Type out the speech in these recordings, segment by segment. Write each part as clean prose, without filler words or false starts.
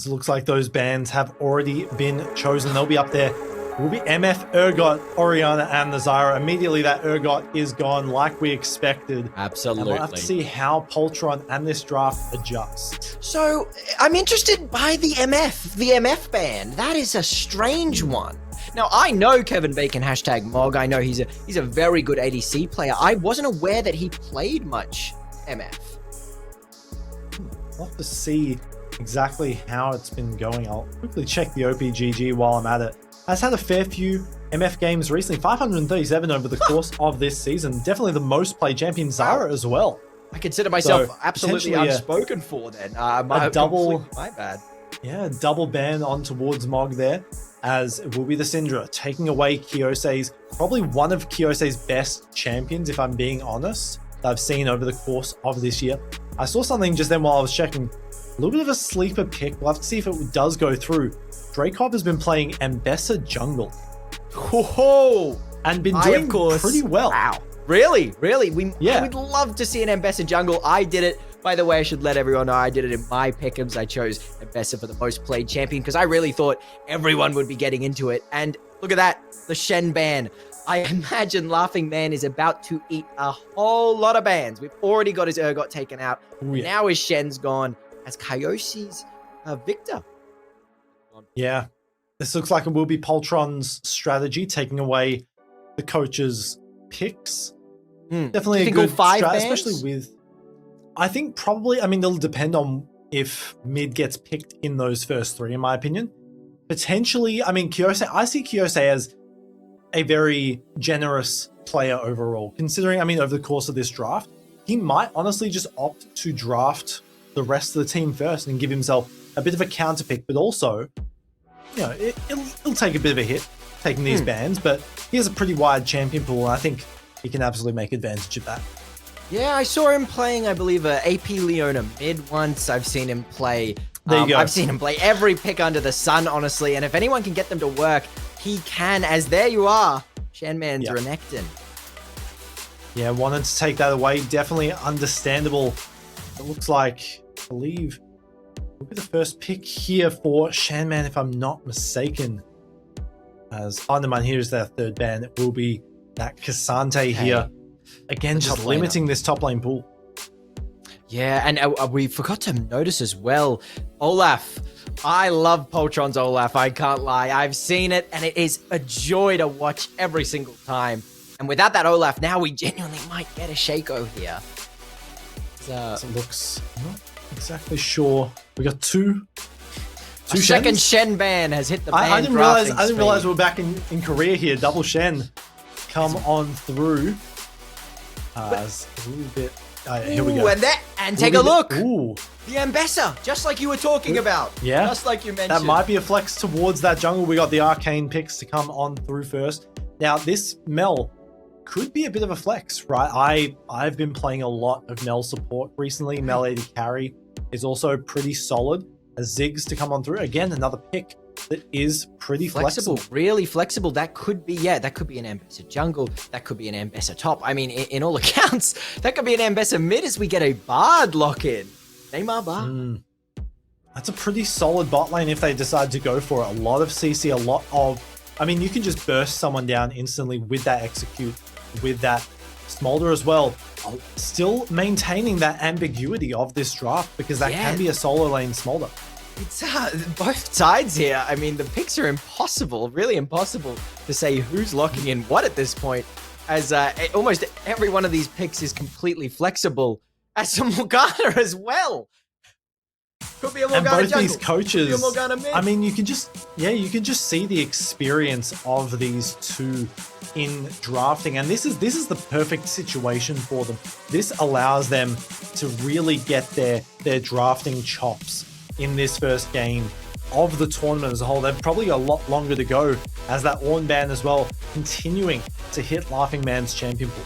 It looks like those bans have already been chosen. They'll be up there. It will be MF, Urgot, Oriana, and the Zyra. Immediately, that Urgot is gone like we expected. Absolutely. And we'll have to see how Poltron and this draft adjust. So, I'm interested by the MF ban. That is a strange one. Now, I know Kevin Bacon, #Mog. I know he's a very good ADC player. I wasn't aware that he played much MF. We'll have to see exactly how it's been going. I'll quickly check the OPGG while I'm at it. Has had a fair few MF games recently, 537 over the course of this season. Definitely the most played champion. Zyra as well. I consider myself So, absolutely potentially, unspoken for then. a double, my bad. yeah, double ban on towards Mog there, as it will be the Syndra taking away Kyose's, probably one of Kyose's best champions, if I'm being honest, that I've seen over the course of this year. I saw something just then while I was checking. A little bit of a sleeper pick. We'll have to see if it does go through. Drakov has been playing Ambessa jungle. Whoa! And been doing pretty well. Wow. Really? Really? Yeah. We'd love to see an Ambessa jungle. I did it. By the way, I should let everyone know I did it in my pick'ems. I chose Ambessa for the most played champion because I really thought everyone would be getting into it. And look at that, the Shen ban. I imagine Laughing Man is about to eat a whole lot of bans. We've already got his Urgot taken out. Ooh, yeah. Now his Shen's gone as Kyose's Victor. Yeah. This looks like it will be Poltron's strategy, taking away the coach's picks. Definitely a good strat, especially with... I think probably, I mean, it'll depend on if mid gets picked in those first three, in my opinion. Potentially, I mean, Kyose, I see Kyose as a very generous player overall, considering, I mean, over the course of this draft, he might honestly just opt to draft the rest of the team first and give himself a bit of a counter pick, but also, you know, it'll take a bit of a hit taking these bans, but he has a pretty wide champion pool, and I think he can absolutely make advantage of that. Yeah, I saw him playing, I believe, AP Leona mid once. I've seen him play. There you go. I've seen him play every pick under the sun, honestly. And if anyone can get them to work, he can. As there you are, Shenman's Renekton. Yeah, wanted to take that away. Definitely understandable. It looks like, I believe, will be the first pick here for Shanman, if I'm not mistaken. As Undermine here is their third ban. It will be that Cassante here. Again, just limiting this top lane pool. Yeah, and we forgot to notice as well, Olaf. I love Poltron's Olaf, I can't lie. I've seen it, and it is a joy to watch every single time. And without that Olaf, now we genuinely might get a Shaco here. So it looks, I'm not exactly sure. We got two second Shen ban has hit the ban. I didn't realize we were back in Korea here. Double Shen come on through. As a little bit. Here we go. And take a look. Ooh. The Ambessa, just like you were talking about. Yeah. Just like you mentioned. That might be a flex towards that jungle. We got the arcane picks to come on through first. Now, this Mel could be a bit of a flex, right? I've been playing a lot of Mel support recently. Mel AD carry is also pretty solid. A Ziggs to come on through. Again, another pick that is pretty flexible. Really flexible. That could be, that could be an Ambessa jungle. That could be an Ambessa top. I mean, in all accounts, that could be an Ambessa mid as we get a Bard lock-in. Neymar Bard. That's a pretty solid bot lane if they decide to go for it. A lot of CC, a lot of... I mean, you can just burst someone down instantly with that execute, with that Smolder as well. Still maintaining that ambiguity of this draft, because that can be a solo lane Smolder. It's both sides here. I mean, the picks are impossible, really impossible to say who's locking in what at this point, as almost every one of these picks is completely flexible. As a Morgana as well. Could be a Morgana and both jungle. These coaches, Could be a Morgana mid. I mean, you can just see the experience of these two in drafting, and this is the perfect situation for them. This allows them to really get their drafting chops in this first game of the tournament as a whole. They've probably got a lot longer to go, as that Ornn ban as well continuing to hit Laughing Man's champion pool.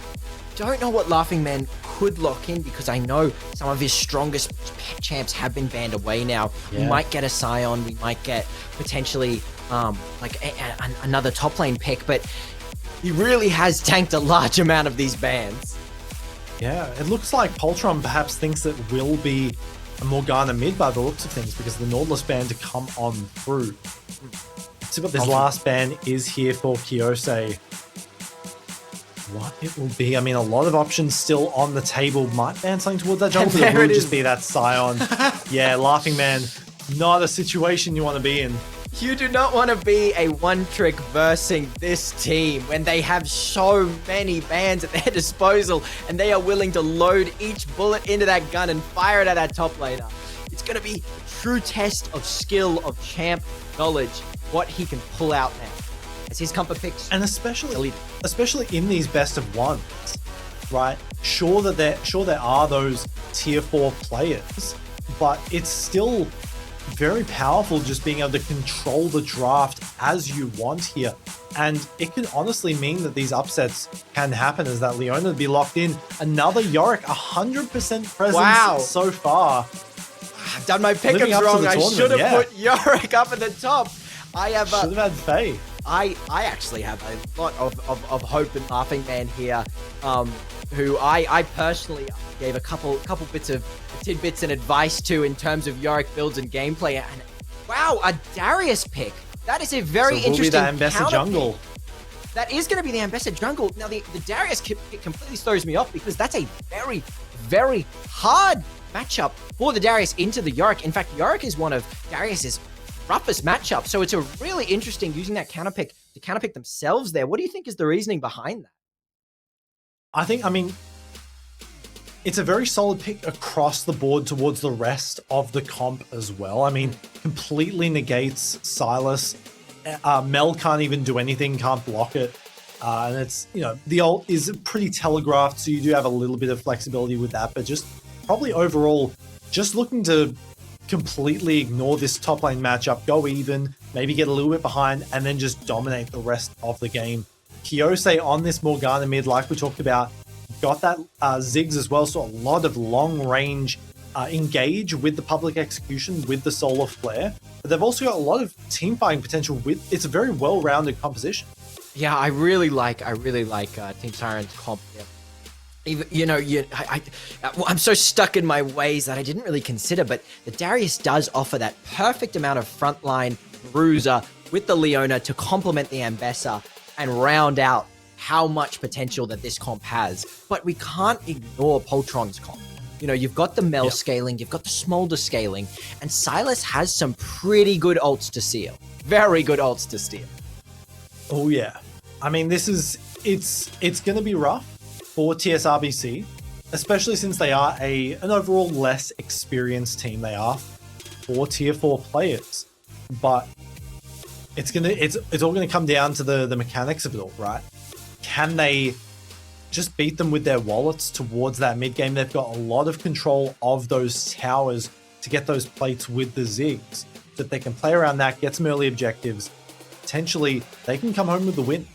Don't know what Laughing Man could lock in, because I know some of his strongest champs have been banned away now. We might get a Scion, we might get potentially like another top lane pick, but he really has tanked a large amount of these bans. Yeah, it looks like Poltron perhaps thinks it will be a Morgana mid by the looks of things because the Nautilus ban to come on through. Let's see what this last ban is here for Kiyose. What it will be. I mean, a lot of options still on the table. Might ban something towards that jungle, but it will just be that Scion. Yeah, Laughing Man, not a situation you want to be in. You do not want to be a one-trick versing this team when they have so many bans at their disposal and they are willing to load each bullet into that gun and fire it at that top laner. It's going to be a true test of skill, of champ knowledge, what he can pull out now. As his comfort picks, and especially in these best of ones, right? Sure there are those tier 4 players, but it's still very powerful just being able to control the draft as you want here. And it can honestly mean that these upsets can happen as that Leona would be locked in. Another Yorick, 100% presence so far. I've done my pickups wrong. I should have put Yorick up at the top. I have should have had Faye. I actually have a lot of hope in Laughing Man here, who I personally gave a couple bits of tidbits and advice to in terms of Yorick builds and gameplay. And wow, a Darius pick. That is a very interesting the Ambassador jungle. Pick. That is going to be the Ambassador jungle. Now, the Darius pick completely throws me off because that's a very, very hard matchup for the Darius into the Yorick. In fact, Yorick is one of Darius's roughest matchup. So it's a really interesting using that counter pick to counterpick themselves there. What do you think is the reasoning behind that? I mean, it's a very solid pick across the board towards the rest of the comp as well. I mean, completely negates Silas. Mel can't even do anything, can't block it. And it's, the ult is pretty telegraphed, so you do have a little bit of flexibility with that, but just probably overall, just looking to completely ignore this top lane matchup, go even, maybe get a little bit behind, and then just dominate the rest of the game. Kiyose on this Morgana mid, like we talked about, got that Ziggs as well, so a lot of long range engage with the public execution with the solar flare, but they've also got a lot of team fighting potential with, it's a very well-rounded composition. Yeah, I really like Team Siren's comp here. Even, I'm so stuck in my ways that I didn't really consider, but the Darius does offer that perfect amount of frontline bruiser with the Leona to complement the Ambessa and round out how much potential that this comp has. But we can't ignore Poltron's comp. You've got the Mel scaling, you've got the Smolder scaling, and Silas has some pretty good ults to steal. Very good ults to steal. Oh yeah. I mean, it's going to be rough for TSRBC, especially since they are an overall less experienced team. They are 4 tier 4 players, but it's all gonna come down to the mechanics of it all, right? Can they just beat them with their wallets towards that mid game? They've got a lot of control of those towers to get those plates with the Ziggs, that they can play around that, get some early objectives. Potentially, they can come home with the win.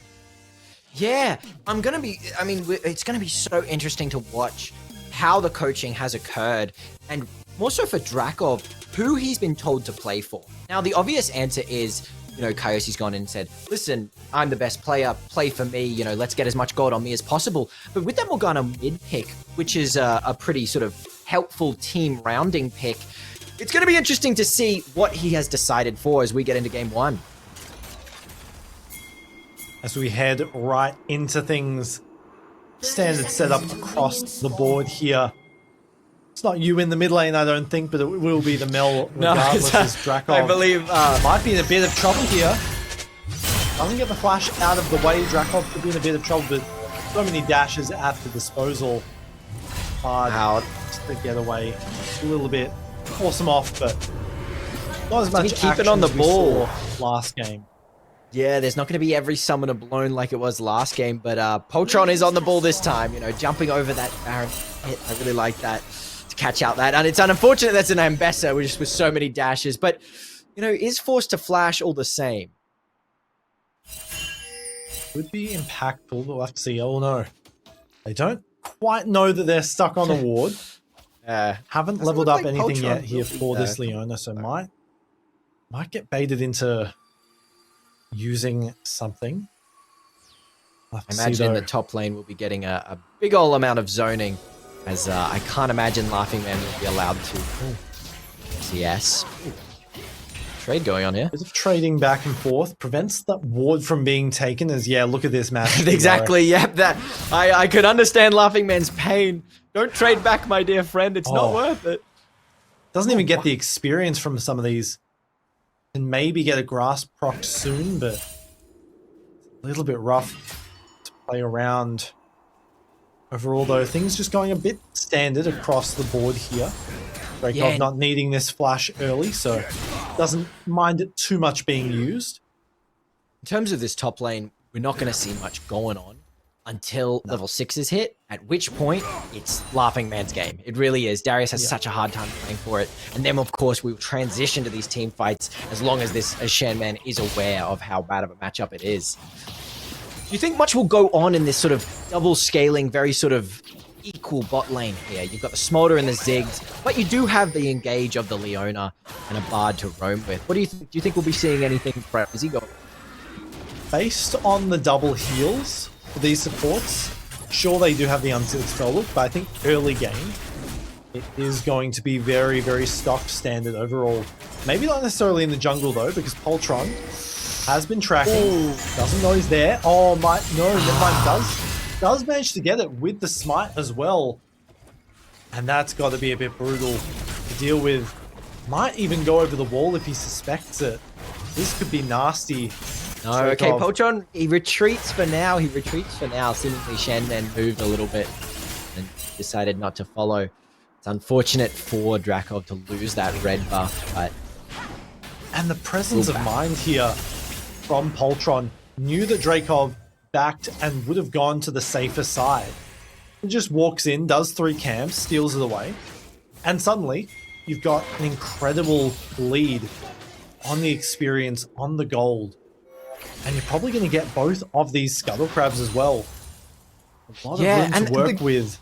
Yeah, it's going to be so interesting to watch how the coaching has occurred, and more so for Drakov, who he's been told to play for. Now, the obvious answer is, Kyose's gone in and said, listen, I'm the best player, play for me, let's get as much gold on me as possible. But with that Morgana mid pick, which is a pretty sort of helpful team rounding pick, it's going to be interesting to see what he has decided for as we get into game 1. As we head right into things, standard setup across the board here. It's not you in the mid lane, I don't think, but it will be the Mel regardless as Drakov. I believe might be in a bit of trouble here. Doesn't get the flash out of the way. Drakov could be in a bit of trouble, but so many dashes at the disposal. Hard out to get away a little bit. Force him off, but not as much keep it on the ball last game. Yeah, there's not going to be every summoner blown like it was last game, but Poltron is on the ball this time, jumping over that Baron hit. I really like that to catch out that. And it's unfortunate that's an Ambessa with so many dashes, but, is forced to flash all the same. Would be impactful, but we'll have to see. Oh no. They don't quite know that they're stuck on a ward. Haven't leveled up anything yet here for this Leona, so might get baited into using something. I imagine the top lane will be getting a big ol' amount of zoning, as I can't imagine Laughing Man will be allowed to. CS. Ooh. Trade going on here. Bit of trading back and forth prevents that ward from being taken. As look at this match. Exactly. Yep. That I could understand Laughing Man's pain. Don't trade back, my dear friend. It's not worth it. Doesn't even get the experience from some of these. Can maybe get a grasp proc soon, but a little bit rough to play around. Overall, though, things just going a bit standard across the board here. Dreykov not needing this flash early, so doesn't mind it too much being used. In terms of this top lane, we're not going to see much going on until level 6 is hit, at which point it's Laughing Man's game. It really is. Darius has such a hard time playing for it. And then, of course, we'll transition to these team fights as long as Shanman is aware of how bad of a matchup it is. Do you think much will go on in this sort of double scaling, very sort of equal bot lane here? You've got the Smolder and the Ziggs, but you do have the engage of the Leona and a Bard to roam with. What do you think? Do you think we'll be seeing anything from Izzy? Based on the double heals for these supports, sure they do have the unsealed spell look, but I think early game it is going to be very, very stock standard overall. Maybe not necessarily in the jungle though, because Poltron has been tracking. Ooh. Doesn't know he's there. Oh my, no, never mind. Does manage to get it with the smite as well. And that's got to be a bit brutal to deal with. Might even go over the wall if he suspects it. This could be nasty. No, okay, Poltron, he retreats for now. Seemingly Shanman moved a little bit and decided not to follow. It's unfortunate for Dreykov to lose that red buff, but... And the presence of mind here from Poltron, knew that Dreykov backed and would have gone to the safer side. He just walks in, does 3 camps, steals it away, and suddenly you've got an incredible lead on the experience, on the gold. And you're probably going to get both of these Scuttle Crabs as well. A lot of room to work with.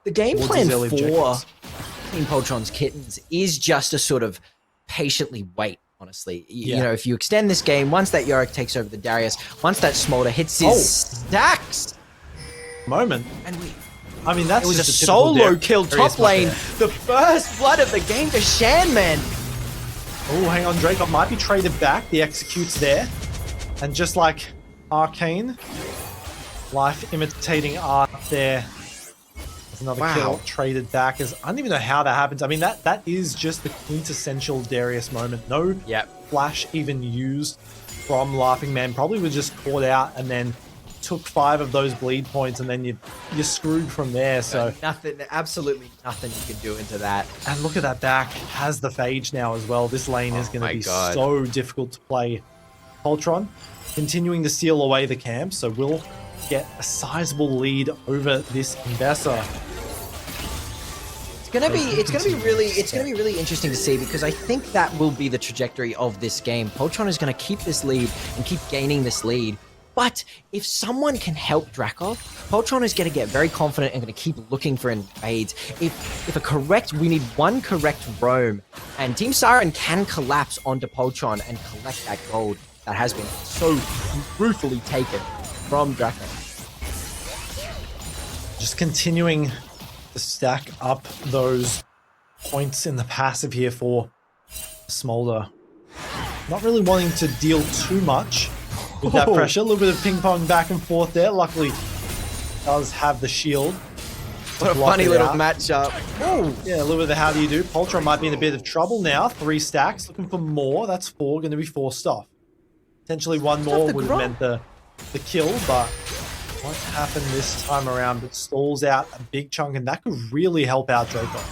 The game plan for Team Poltron's Kittens is just to sort of patiently wait, honestly. You know, if you extend this game, once that Yorick takes over the Darius, once that Smolder hits his stacks... Moment. And I mean, that's it was a solo kill top lane. The first blood of the game to Shanman. Oh, hang on. Dreykov might be traded back. The execute's there. And just like Arcane, life imitating art there. There's another kill traded back. I don't even know how that happens. I mean, that is just the quintessential Darius moment. No flash even used from Laughing Man. Probably was just caught out and then took 5 of those bleed points, and then you're screwed from there. So nothing, absolutely nothing you can do into that. And look at that back. Has the Phage now as well. This lane is going to be so difficult to play. Poltron continuing to seal away the camp, so we'll get a sizable lead over this Investor. It's gonna be really interesting to see, because I think that will be the trajectory of this game. Poltron is gonna keep this lead and keep gaining this lead. But if someone can help Dreykov, Poltron is going to get very confident and going to keep looking for invades. If we need one correct roam, and Team Siren can collapse onto Poltron and collect that gold that has been so brutally taken from Dreykov. Just continuing to stack up those points in the passive here for Smolder. Not really wanting to deal too much with that pressure. A little bit of ping pong back and forth there. Luckily, does have the shield. What a funny little matchup. Oh, yeah, a little bit of the how do you do. Poltron might be in a bit of trouble now. 3 stacks, looking for more. That's 4, going to be 4 stuff. Potentially 1 more would have meant the kill, but what happened this time around? It stalls out a big chunk, and that could really help out Dreykov.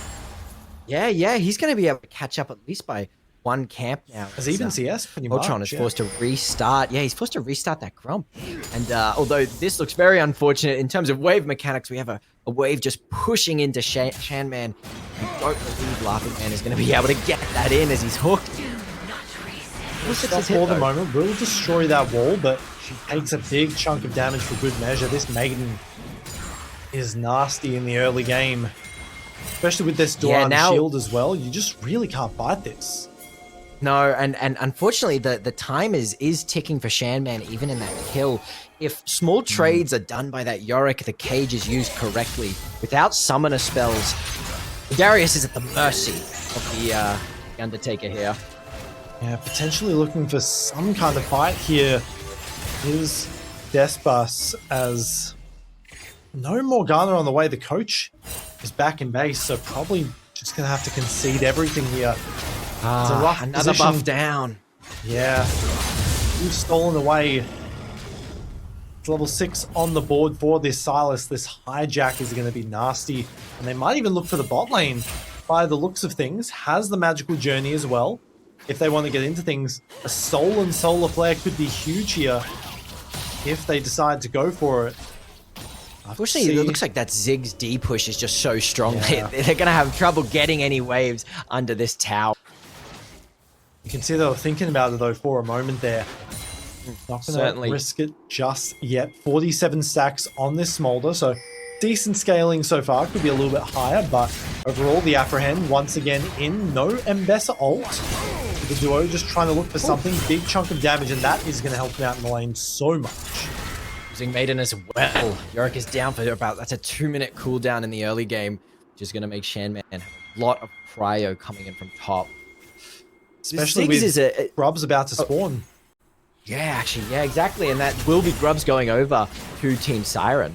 Yeah, he's going to be able to catch up at least by 1 camp now. As even CS, pretty much. Poltron is forced to restart. Yeah, he's forced to restart that Grump. And although this looks very unfortunate in terms of wave mechanics, we have a wave just pushing into Shanman. I don't believe Laughing Man is going to be able to get that in as he's hooked. For the moment, will destroy that wall, but she takes a big chunk of damage for good measure. This Maiden is nasty in the early game, especially with this Doran shield as well. You just really can't fight this. No, and unfortunately, the time is ticking for Shanman, even in that kill. If small trades are done by that Yorick, the cage is used correctly, without summoner spells, Darius is at the mercy the Undertaker here. Yeah, potentially looking for some kind of fight here is Despus, as no Morgana on the way. The coach is back in base, so probably just going to have to concede everything here. It's a rough another position. buff down. Yeah, you've stolen away. It's level 6 on the board for this Silas. This hijack is going to be nasty, and they might even look for the bot lane by the looks of things. Has the magical journey as well. If they want to get into things, a Soul and Solar Flare could be huge here if they decide to go for it. Unfortunately, it looks like that Ziggs D push is just so strong. Yeah. They're going to have trouble getting any waves under this tower. You can see they were thinking about it though for a moment there. Not going to risk it just yet. 47 stacks on this Smolder, so decent scaling so far. Could be a little bit higher, but overall the Apprehend once again in. No Mbessa ult. The duo just trying to look for something. Big chunk of damage, and that is going to help him out in the lane so much. Using Maiden as well. Yorick is down for about, that's a 2-minute cooldown in the early game, which is going to make Shanman have a lot of cryo coming in from top. Especially with Grubs about to spawn. Yeah, actually, yeah, exactly. And that will be Grubs going over to Team Siren.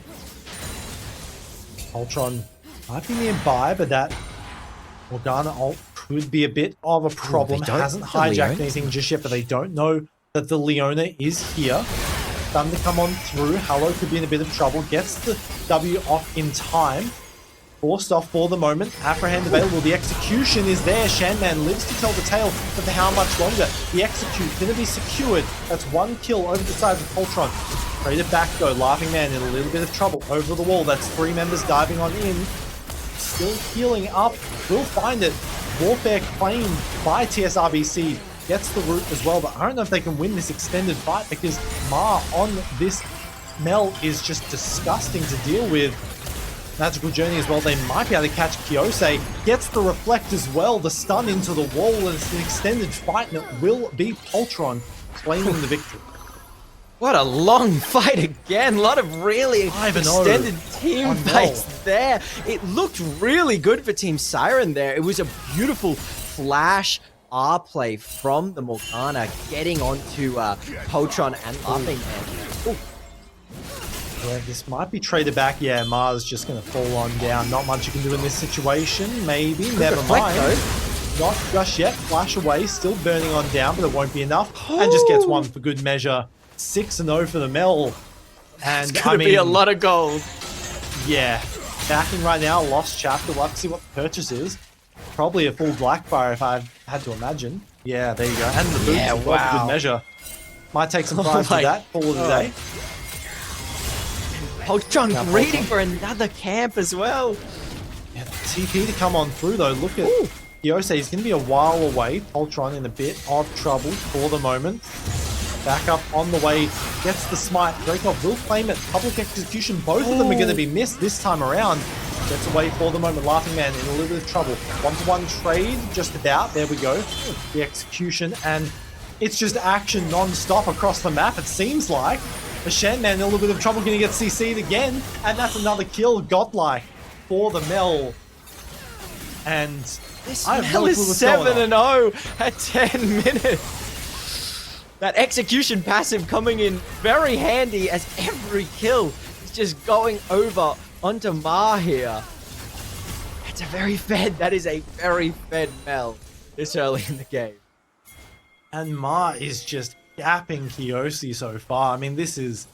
Poltron might be nearby, but that Morgana ult could be a bit of a problem. Hasn't hijacked anything just yet, but they don't know that the Leona is here. Thunder come on through. Hallow could be in a bit of trouble. Gets the W off in time. Forced off for the moment. Apprehend available. The execution is there. Shanman lives to tell the tale, but for how much longer? The execute going to be secured. That's 1 kill over the side of Poltron. Traded back though. Laughing Man in a little bit of trouble over the wall. That's 3 members diving on in. Still healing up. Will find it. Warfare claimed by TSRBC. Gets the root as well, but I don't know if they can win this extended fight because Ma on this Mel is just disgusting to deal with. Magical Journey as well. They might be able to catch Kiyose. Gets the reflect as well. The stun into the wall, and it's an extended fight, and it will be Poltron claiming the victory. What a long fight again. A lot of really extended team fights there. It looked really good for Team Siren there. It was a beautiful flash R play from the Morgana getting onto Poltron and Laughing Man. Yeah, this might be traded back. Yeah, Mars just going to fall on down. Not much you can do in this situation. Maybe. Never mind. Not just yet. Flash away. Still burning on down, but it won't be enough. And just gets one for good measure. 6-0 for the Mel. And it's going to be a lot of gold. Yeah. Backing right now. Lost chapter. We'll have to see what the purchase is. Probably a full Blackfire if I had to imagine. Yeah, there you go. And the boots as well for good measure. Might take some time for that. Call it a day. Poltron greeting for another camp as well. Yeah, the TP to come on through though. Look at Kiyose. He's going to be a while away. Poltron in a bit of trouble for the moment. Back up on the way. Gets the smite. Dreykov will claim it. Public execution. Both of them are going to be missed this time around. Gets away for the moment. Laughing Man in a little bit of trouble. 1-to-1 trade. Just about. There we go. The execution. And it's just action non-stop across the map, it seems like. The Shanman in a little bit of trouble, going to get CC'd again, and that's another kill, godlike, for the Mel. And this Mel is 7-0 at 10 minutes. That execution passive coming in very handy as every kill is just going over onto Ma here. That's a very fed, that is a very fed Mel this early in the game. And Ma is just gapping Kiyose so far. I mean, this is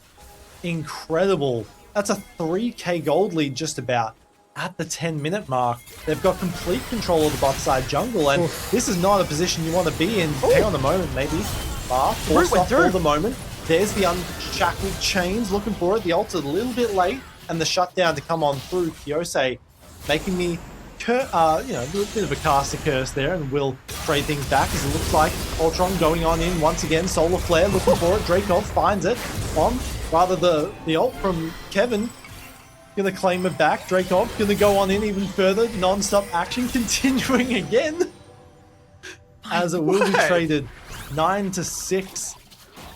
incredible. That's a 3k gold lead just about at the 10-minute mark. They've got complete control of the bot side jungle, and this is not a position you want to be in. Hang on a moment, maybe. Forced off for the moment. There's the unshackled chains, looking for it. The ult's a little bit late, and the shutdown to come on through. Kiyose making me a bit of a caster curse there, and will trade things back as it looks like Ultron going on in once again. Solar Flare looking for it. Dreykov finds it. The ult from Kevin. Gonna claim it back. Dreykov gonna go on in even further. Non-stop action continuing again. As it will be traded 9-6.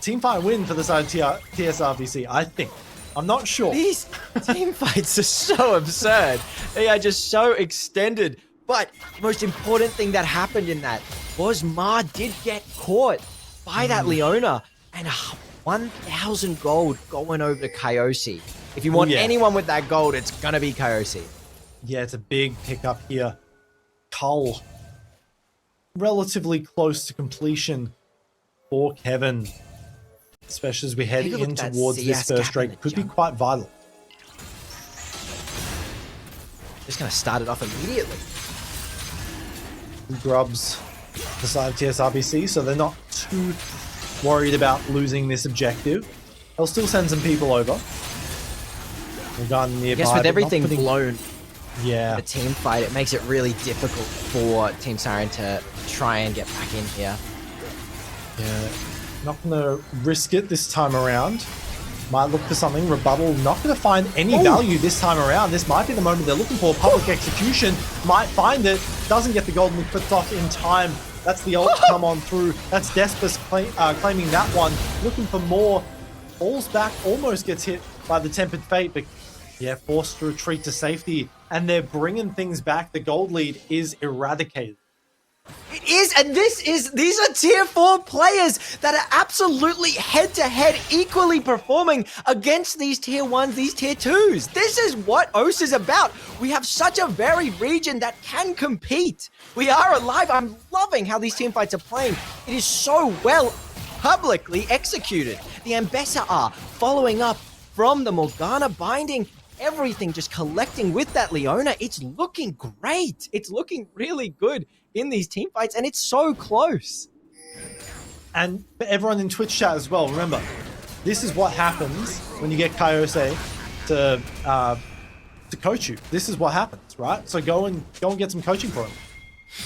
Teamfight win for the side of TSRBC, I think. I'm not sure. These team fights are so absurd. They are just so extended But the most important thing that happened in that was Ma did get caught by that Leona, and 1,000 gold going over to Kyosi. If you want anyone with that gold, it's gonna be Kyosi. Yeah, it's a big pickup here. Cull, relatively close to completion for Kevin, especially as we head in towards this first raid. Could be quite vital. Just gonna start it off immediately. Grubs the side of TSRBC, so they're not too worried about losing this objective. They'll still send some people over. Gun nearby, I guess with everything blown, the team fight, it makes it really difficult for Team Siren to try and get back in here. Yeah, not gonna risk it this time around. Might look for something. Rebuttal, not going to find any value this time around. This might be the moment they're looking for. Public execution, might find it. Doesn't get the golden clipped off in time. That's the ult come on through. That's Despus claiming that one. Looking for more. Falls back, almost gets hit by the Tempered Fate. But yeah, forced to retreat to safety. And they're bringing things back. The gold lead is eradicated. It is, and these are tier 4 players that are absolutely head-to-head equally performing against these tier 1s, these tier 2s. This is what OS is about. We have such a varied region that can compete. We are alive. I'm loving how these team fights are playing. It is so well publicly executed. The Ambessa are following up from the Morgana binding, everything just collecting with that Leona. It's looking great. It's looking really good in these team fights, and it's so close. And for everyone in Twitch chat as well, remember, this is what happens when you get Kyosi to coach you. This is what happens, right? So go and get some coaching for him.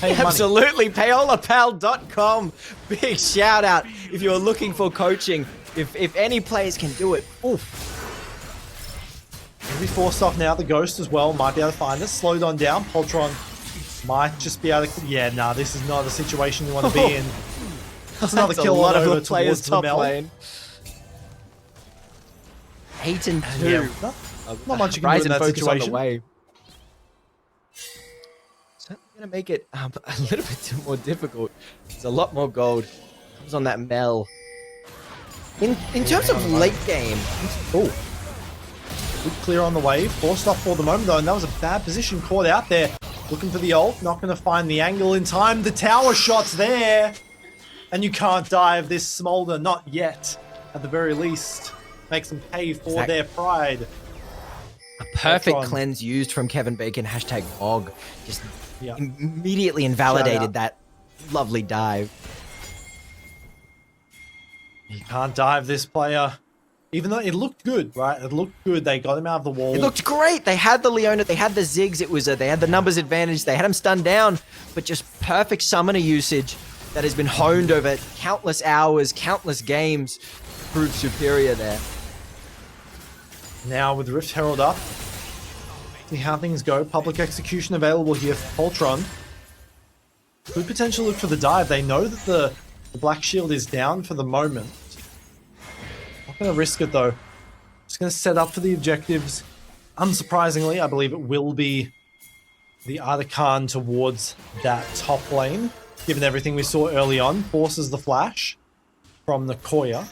Pay Absolutely, paolapal.com. Big shout out if you're looking for coaching. If any players can do it, oof. He'll be forced off now. The Ghost as well might be able to find it. Slowed on down. Poltron might just be able to... Yeah, nah, this is not a situation you want to be in. That's another kill a lot of the players top lane. 8 and 2. Yeah, not much you can do in that situation. Way. So I'm going to make it a little bit more difficult. There's a lot more gold. Comes on that Mel. In terms of late game... Oh. Good clear on the wave. Forced off for the moment, though, and that was a bad position caught out there. Looking for the ult. Not going to find the angle in time. The tower shot's there. And you can't dive this Smolder. Not yet. At the very least. Makes them pay for their pride. A perfect cleanse used from Kevin Bacon. #Og. Just immediately invalidated that lovely dive. You can't dive this player. Even though it looked good, right? It looked good. They got him out of the wall. It looked great. They had the Leona. They had the Ziggs. It was they had the numbers advantage. They had him stunned down. But just perfect summoner usage that has been honed over countless hours, countless games. Proved superior there. Now with Rift Herald up. See how things go. Public execution available here for Poltron. Could potentially look for the dive. They know that the Black Shield is down for the moment. Not going to risk it though. Just going to set up for the objectives. Unsurprisingly, I believe it will be the Artican towards that top lane. Given everything we saw early on. Forces the flash from the Koya.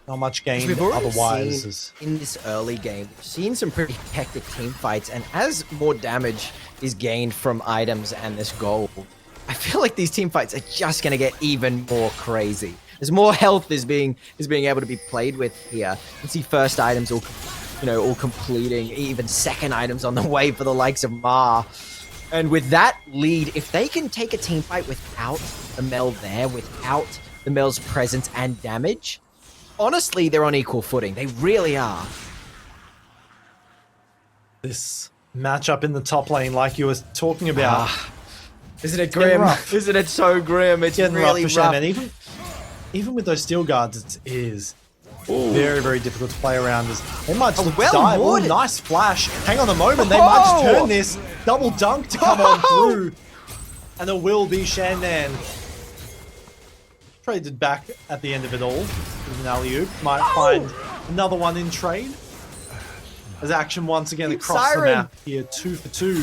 Not much gain otherwise. In this early game, we've seen some pretty hectic team fights, and as more damage is gained from items and this gold, I feel like these team fights are just going to get even more crazy. As more health is being able to be played with here. You can see first items all completing, even second items on the way for the likes of Ma. And with that lead, if they can take a team fight without the Mel there, without the Mel's presence and damage, honestly, they're on equal footing. They really are. This matchup in the top lane, like you were talking about. Isn't it grim? Isn't it so grim? It's really rough. And even with those steel guards, it is very, very difficult to play around. They might just dive. Oh, nice flash. Hang on a moment. They might just turn this. Double dunk to come on through. And it will be Shandan. Traded back at the end of it all. With an alley-oop. Might find another one in trade. As action once again across the map here. 2 for 2.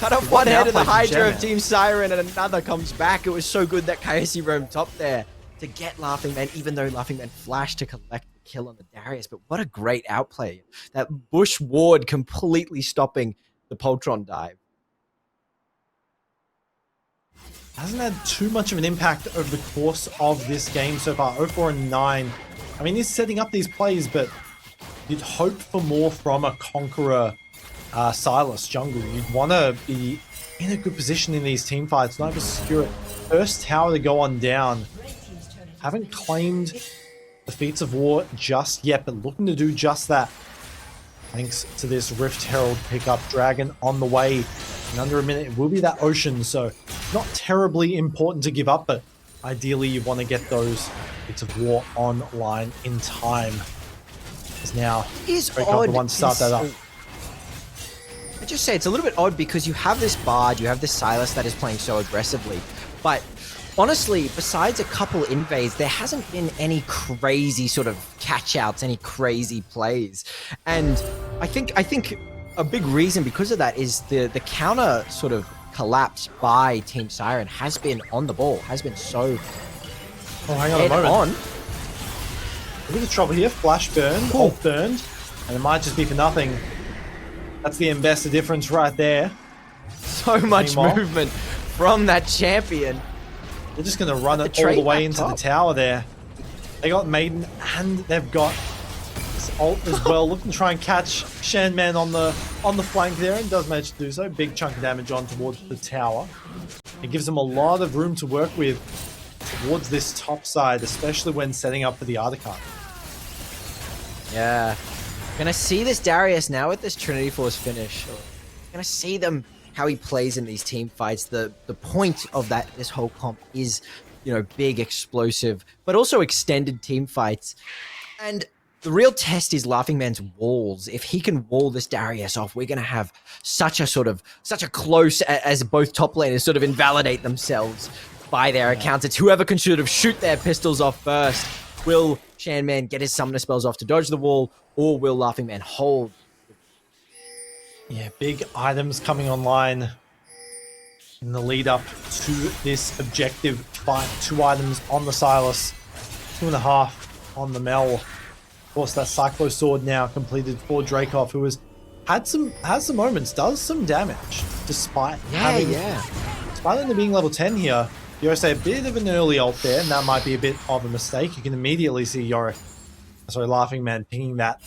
Cut off one head of the Hydra of Team Siren, and another comes back. It was so good that Kayose roamed top there to get Laughing Man, even though Laughing Man flashed to collect the kill on the Darius. But what a great outplay. That Bush ward completely stopping the Poltron dive. Hasn't had too much of an impact over the course of this game so far. 0-4 and 9. I mean, he's setting up these plays, but you'd hope for more from a Conqueror Silas jungle. You'd want to be in a good position in these team fights, not just secure it. First tower to go on down. Haven't claimed the Feats of War just yet, but looking to do just that. Thanks to this Rift Herald pickup. Dragon on the way. In under a minute, it will be that Ocean, so not terribly important to give up, but ideally you want to get those Feats of War online in time. Because now, is the one to start that up. I just say it's a little bit odd because you have this Bard, you have this Silas that is playing so aggressively, but honestly, besides a couple invades, there hasn't been any crazy sort of catch-outs, any crazy plays. And I think a big reason because of that is the counter sort of collapse by Team Siren has been on the ball, has been so hang on a moment. A bit of trouble here. Flash burned, ult burned, and it might just be for nothing. That's the investor difference right there. So much movement from that champion. They're just going to run it all the way into the tower there. They got Maiden and they've got this ult as well. Looking to try and catch Shanman on the flank there, and does manage to do so. Big chunk of damage on towards the tower. It gives them a lot of room to work with towards this top side, especially when setting up for the Arcade. Yeah. Gonna see this Darius now with this Trinity Force finish. Gonna see them how he plays in these team fights. The point of this whole comp is, you know, big, explosive, but also extended team fights. And the real test is Laughing Man's walls. If he can wall this Darius off, we're gonna have such a close as both top laners sort of invalidate themselves by their accounts. It's whoever can sort of shoot their pistols off first. Will Shanman get his summoner spells off to dodge the wall, or will Laughing Man hold? Yeah, big items coming online in the lead up to this objective fight. 2 items on the Silas, 2.5 on the Mel. Of course, that Cyclo Sword now completed for Dracov, who has some moments, does some damage despite despite only being level 10 here. Yorick, a bit of an early ult there, and that might be a bit of a mistake. You can immediately see Laughing Man pinging that.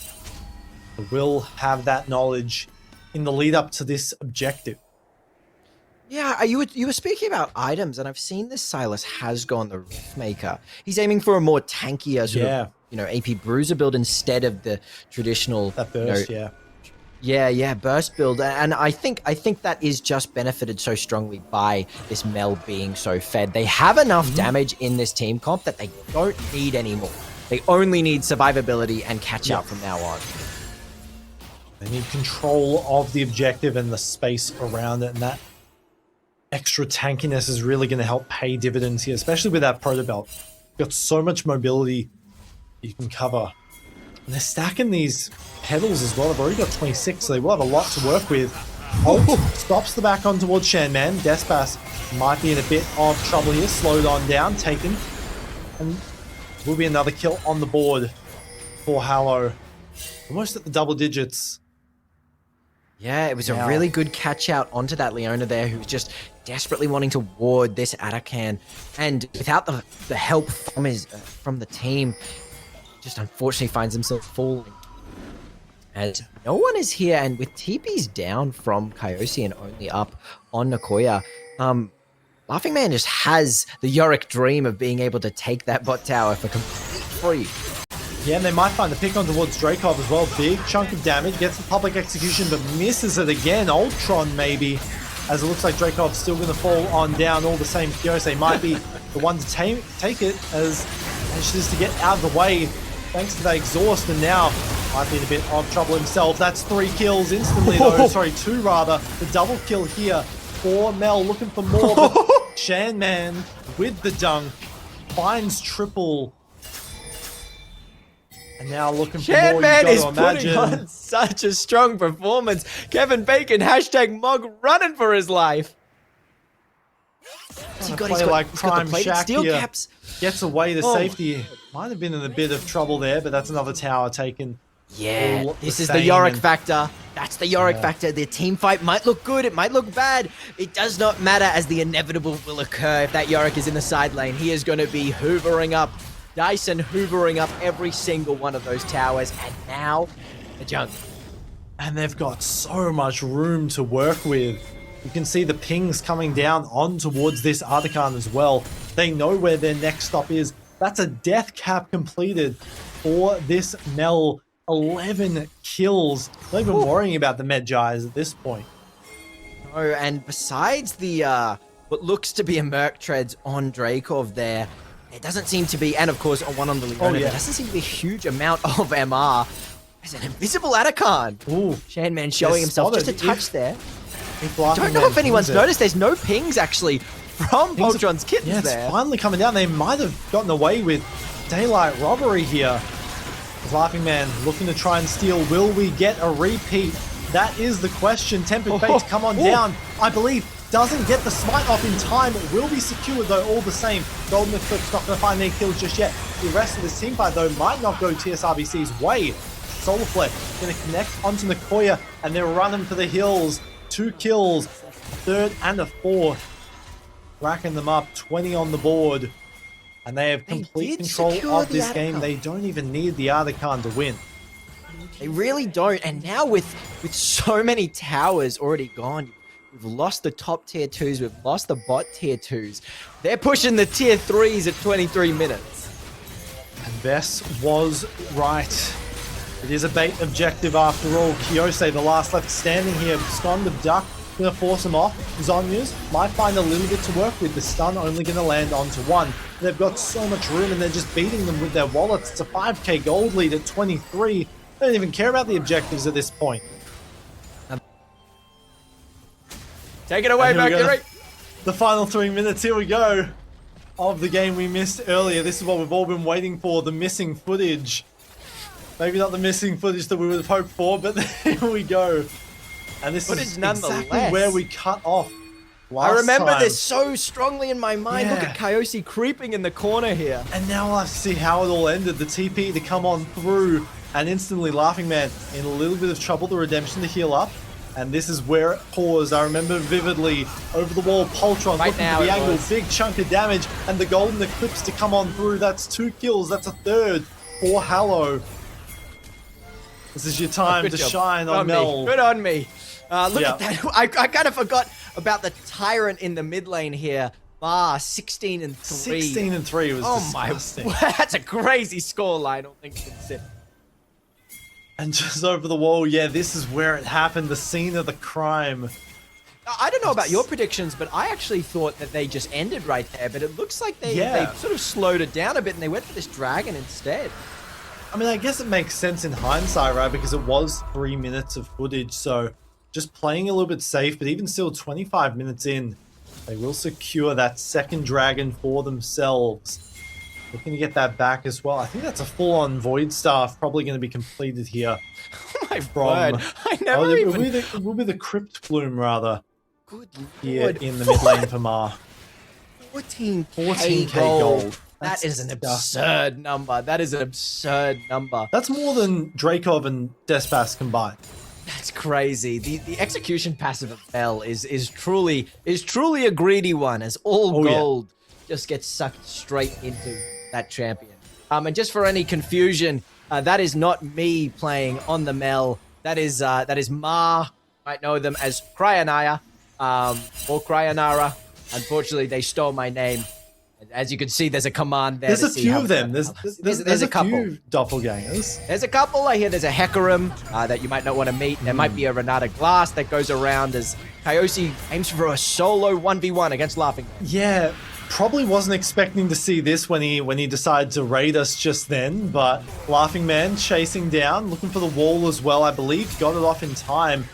Will have that knowledge in the lead up to this objective. Yeah, you were speaking about items, and I've seen this Silas has gone the Riftmaker. He's aiming for a more tankier sort of, you know, AP Bruiser build instead of the traditional that burst, burst build. And I think that is just benefited so strongly by this Mel being so fed. They have enough damage in this team comp that they don't need anymore. They only need survivability and catch out from now on. They need control of the objective and the space around it, and that extra tankiness is really going to help pay dividends here, especially with that proto belt. You've got so much mobility you can cover. And they're stacking these pedals as well. They've already got 26, so they will have a lot to work with. Ult stops the back on towards Shanman. Despas might be in a bit of trouble here. Slowed on down, taken. And will be another kill on the board for Hallow. Almost at the double digits. Yeah, it was a really good catch out onto that Leona there, who was just desperately wanting to ward this Atakan. And without the help from the team, just unfortunately finds himself falling. As no one is here, and with TPs down from Kayose and only up on Nakoya, Laughing Man just has the Yorick dream of being able to take that bot tower for complete free. Yeah, and they might find the pick on towards Dracov as well. Big chunk of damage, gets the public execution, but misses it again. Ultron maybe, as it looks like Drakov's still going to fall on down. All the same, Kyose might be the one to take it, as manages to get out of the way thanks to that exhaust, and now might be in a bit of trouble himself. That's 3 kills instantly though. Sorry, 2 rather. The double kill here for Mel, looking for more, but Shanman with the dunk finds triple. And now looking for more, you Man is got to putting imagine. on such a strong performance. Kevin Bacon, hashtag Mog, running for his life. He's got Prime Shack steel here. caps. Gets away to safety. Might have been in a bit of trouble there, but that's another tower taken. Yeah, this is the Yorick factor. That's the Yorick factor. The team fight might look good. It might look bad. It does not matter, as the inevitable will occur if that Yorick is in the side lane. He is going to be hoovering up, Dyson hoovering up every single one of those towers. And now, the jungle. And they've got so much room to work with. You can see the pings coming down on towards this Artican as well. They know where their next stop is. That's a death cap completed for this Mel. 11 kills. Not even worrying about the Medjais at this point. Oh, and besides the what looks to be a Merc Treads on Dracov there, there doesn't seem to be, and of course one on the Leona, there doesn't seem to be a huge amount of MR. There's an invisible Atakan. Ooh, Shanman showing himself just a touch there. I don't know if anyone's noticed, there's no pings actually from POLTRONS Kittens there. Yeah, it's finally coming down. They might have gotten away with daylight robbery here. Laughing Man looking to try and steal. Will we get a repeat? That is the question. Tempered Fates come on down. I believe doesn't get the smite off in time. It will be secured though all the same. Golden Eclipse not going to find their kills just yet. The rest of this team fight though might not go TSRBC's way. Solarflex going to connect onto Nicoya and they're running for the hills. 2 kills, a third and a fourth. Racking them up, 20 on the board. And they have complete control of this game. They don't even need the Artican to win. They really don't. And now with so many towers already gone, we've lost the top tier 2s. We've lost the bot tier 2s. They're pushing the tier 3s at 23 minutes. And Bess was right. It is a bait objective after all. Kiyose, the last left standing here. Scond of Duck. Gonna force him off. Zonyas might find a little bit to work with. The stun only gonna land onto one. They've got so much room and they're just beating them with their wallets. It's a 5k gold lead at 23. They don't even care about the objectives at this point. Take it away, Mercury. The final 3 minutes, here we go, of the game we missed earlier. This is what we've all been waiting for, the missing footage. Maybe not the missing footage that we would have hoped for, but here we go. And this is exactly where we cut off last I remember time. this so strongly in my mind. Look at Kayose creeping in the corner here. And now we'll have to see how it all ended. The TP to come on through and instantly Laughing Man in a little bit of trouble. The redemption to heal up. And this is where it paused. I remember vividly. Over the wall, Poltron looking for the angle. Big chunk of damage. And the Golden Eclipse to come on through. That's 2 kills. That's a third for Hallow. This is your time to shine on Mel. Good on me. Look at that. I kind of forgot about the Tyrant in the mid lane here. 16 and 3. 16 and 3 was disgusting. That's a crazy scoreline, all things considered. And just over the wall, yeah, this is where it happened, the scene of the crime. I don't know about your predictions, but I actually thought that they just ended right there, but it looks like they sort of slowed it down a bit and they went for this dragon instead. I mean, I guess it makes sense in hindsight, right? Because it was 3 minutes of footage, so just playing a little bit safe, but even still 25 minutes in, they will secure that second dragon for themselves. Looking to get that back as well. I think that's a full-on Void Staff probably going to be completed here. Oh my word. I never even... It will be the Crypt Bloom, rather. Good here Lord. In the mid lane for Ma. 14k gold. That is an absurd number. That is an absurd number. That's more than Dracov and Despas combined. That's crazy. The execution passive of Bell is truly a greedy one, as all gold just gets sucked straight into that champion. And just for any confusion, that is not me playing on the Mel. That is Ma. Might know them as Cryanaya, or Cryanara. Unfortunately, they stole my name. As you can see, there's a command there. There's a few of them. There's a couple. Few doppelgangers. There's a couple. I hear there's a Hecarim that you might not want to meet. There might be a Renata Glass that goes around as Kayose aims for a solo 1v1 against Laughing Man. Yeah, probably wasn't expecting to see this when he decided to raid us just then, but Laughing Man chasing down, looking for the wall as well. I believe got it off in time.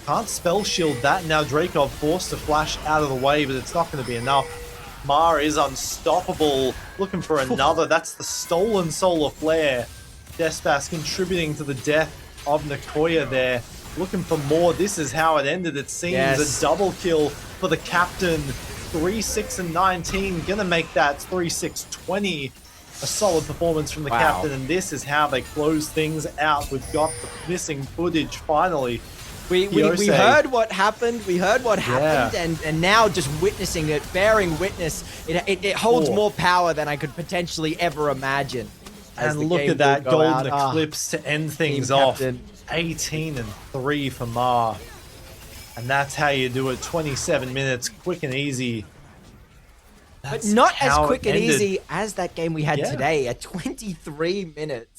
Can't spell shield that. Now Dracov forced to flash out of the way, but it's not going to be enough. Ma is unstoppable, looking for another. That's the stolen Solar Flare. Despas contributing to the death of Nicoya there. Looking for more. This is how it ended. It seems a double kill for the captain. 3-6-19. Gonna make that 3-6-20. A solid performance from the captain, and this is how they close things out. We've got the missing footage finally. We heard what happened. We heard what happened, and now just witnessing it, bearing witness, it holds more power than I could potentially ever imagine. And look at that golden eclipse to end things off. 18-3 for Ma. And that's how you do it. 27 minutes, quick and easy. But not as quick and easy as that game we had today at 23 minutes.